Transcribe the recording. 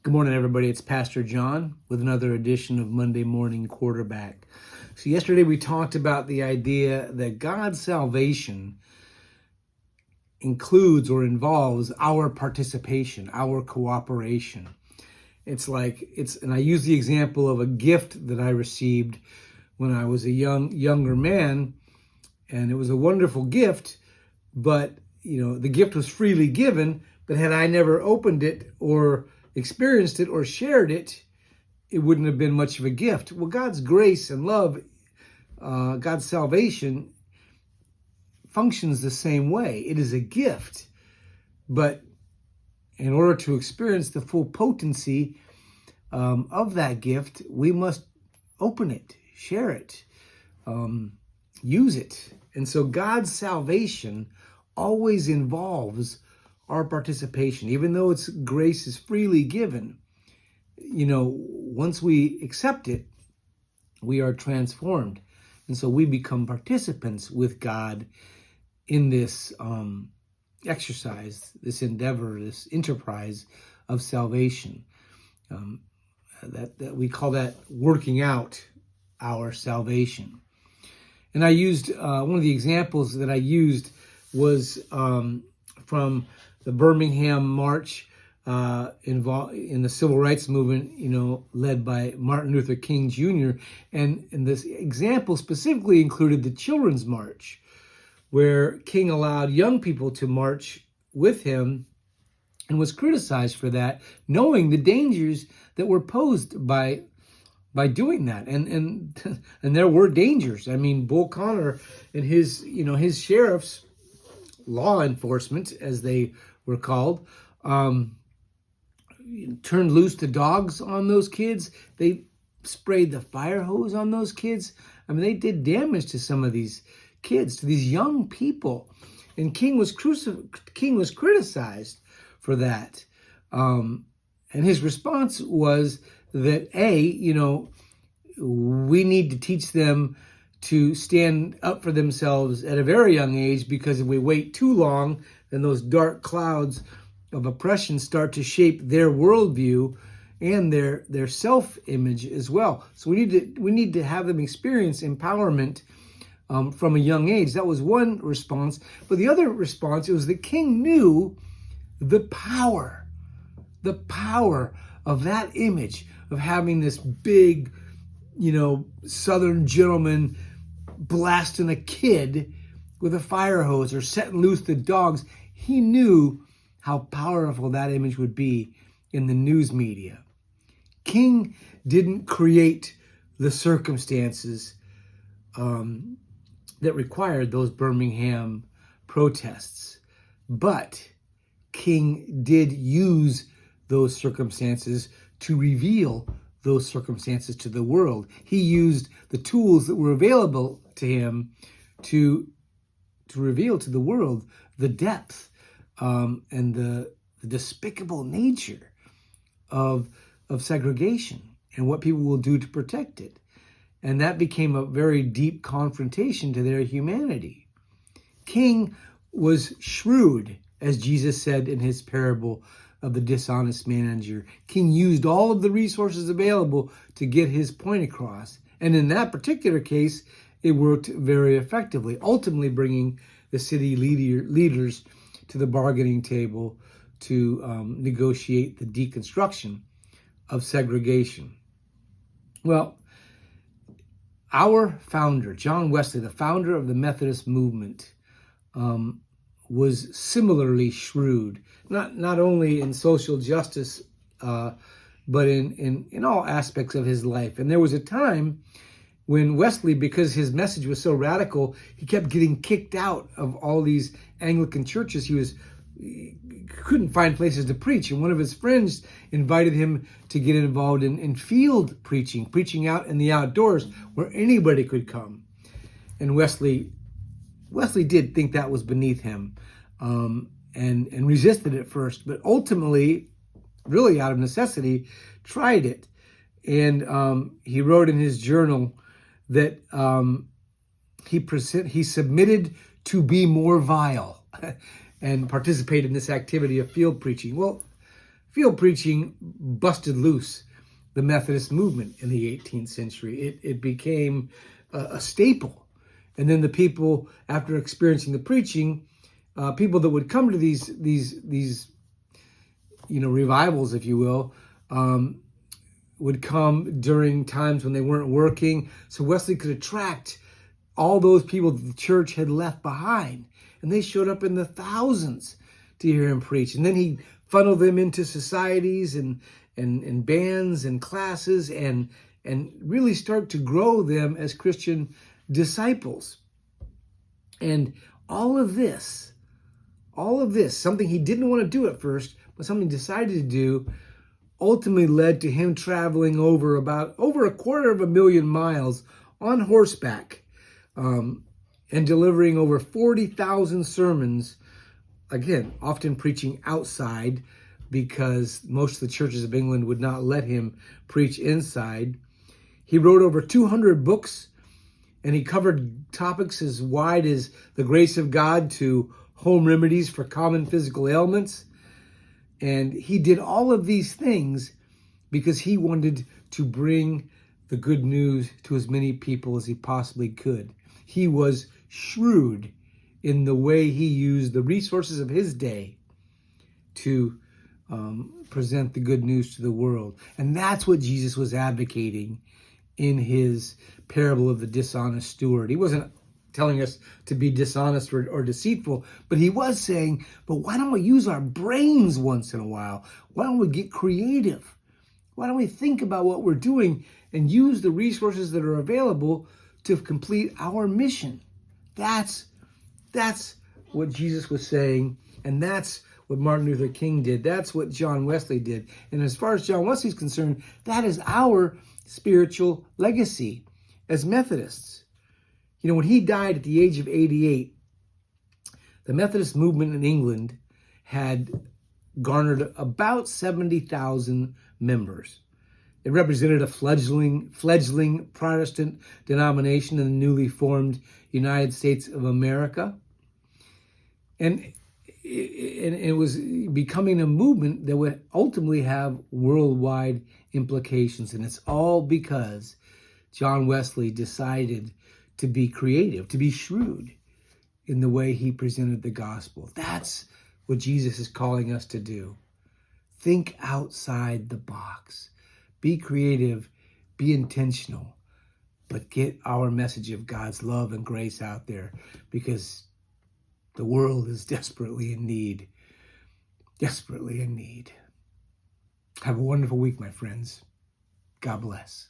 Good morning, everybody. It's Pastor John with another edition of Monday Morning Quarterback. So yesterday we talked about the idea that God's salvation includes or involves our participation, our cooperation. And I use the example of a gift that I received when I was a younger man, and it was a wonderful gift, but the gift was freely given, but had I never opened it or experienced it or shared it, it wouldn't have been much of a gift. Well, God's grace and love, God's salvation functions the same way. It is a gift, but in order to experience the full potency of that gift, we must open it, share it, use it. And so God's salvation always involves our participation, even though its grace is freely given. Once we accept it, we are transformed. And so we become participants with God in this exercise, this endeavor, this enterprise of salvation. That we call that working out our salvation. And I used, one of the examples that I used was from the Birmingham March involved in the Civil Rights Movement, led by Martin Luther King Jr. And this example specifically included the Children's March, where King allowed young people to march with him and was criticized for that, knowing the dangers that were posed by doing that. And there were dangers. I mean, Bull Connor and his sheriffs, law enforcement, as they were called, turned loose the dogs on those kids. They sprayed the fire hose on those kids. I mean, they did damage to some of these kids, to these young people. And King was criticized for that. And his response was that, we need to teach them to stand up for themselves at a very young age, because if we wait too long, then those dark clouds of oppression start to shape their worldview and their self-image as well. So we need to have them experience empowerment from a young age. That was one response. But the other response was that King knew the power of that image of having this big, Southern gentleman blasting a kid with a fire hose or setting loose the dogs. He knew how powerful that image would be in the news media. King didn't create the circumstances that required those Birmingham protests, but King did use those circumstances to reveal those circumstances to the world. He used the tools that were available to him to reveal to the world the depth and the despicable nature of segregation and what people will do to protect it. And that became a very deep confrontation to their humanity. King was shrewd, as Jesus said in his parable of the dishonest manager. King used all of the resources available to get his point across. And in that particular case, it worked very effectively, ultimately bringing the city leaders to the bargaining table to negotiate the deconstruction of segregation. Well, our founder, John Wesley, the founder of the Methodist movement, was similarly shrewd, not only in social justice, but in all aspects of his life. And there was a time when Wesley, because his message was so radical, he kept getting kicked out of all these Anglican churches. He couldn't find places to preach. And one of his friends invited him to get involved in field preaching out in the outdoors where anybody could come. And Wesley did think that was beneath him, and resisted at first, but ultimately, really out of necessity, tried it. And he wrote in his journal that he submitted to be more vile and participate in this activity of field preaching. Well, field preaching busted loose the Methodist movement in the 18th century. It became a staple. And then the people, after experiencing the preaching, people that would come to these revivals, if you will, would come during times when they weren't working. So Wesley could attract all those people that the church had left behind. And they showed up in the thousands to hear him preach. And then he funneled them into societies and bands and classes and really start to grow them as Christian disciples. And all of this, something he didn't want to do at first, but something he decided to do, ultimately led to him traveling over 250,000 miles on horseback, and delivering over 40,000 sermons, again, often preaching outside because most of the churches of England would not let him preach inside. He wrote over 200 books, and he covered topics as wide as the grace of God to home remedies for common physical ailments. And he did all of these things because he wanted to bring the good news to as many people as he possibly could. He was shrewd in the way he used the resources of his day to present the good news to the world. And that's what Jesus was advocating in his parable of the dishonest steward. He wasn't telling us to be dishonest or deceitful, but he was saying, but why don't we use our brains once in a while? Why don't we get creative? Why don't we think about what we're doing and use the resources that are available to complete our mission? That's what Jesus was saying, and that's what Martin Luther King did. That's what John Wesley did. And as far as John Wesley is concerned, that is our spiritual legacy as Methodists. You know, when he died at the age of 88, the Methodist movement in England had garnered about 70,000 members. It represented a fledgling Protestant denomination in the newly formed United States of America. And it was becoming a movement that would ultimately have worldwide implications. And it's all because John Wesley decided to be creative, to be shrewd in the way he presented the gospel. That's what Jesus is calling us to do. Think outside the box. Be creative, be intentional, but get our message of God's love and grace out there, because the world is desperately in need. Desperately in need. Have a wonderful week, my friends. God bless.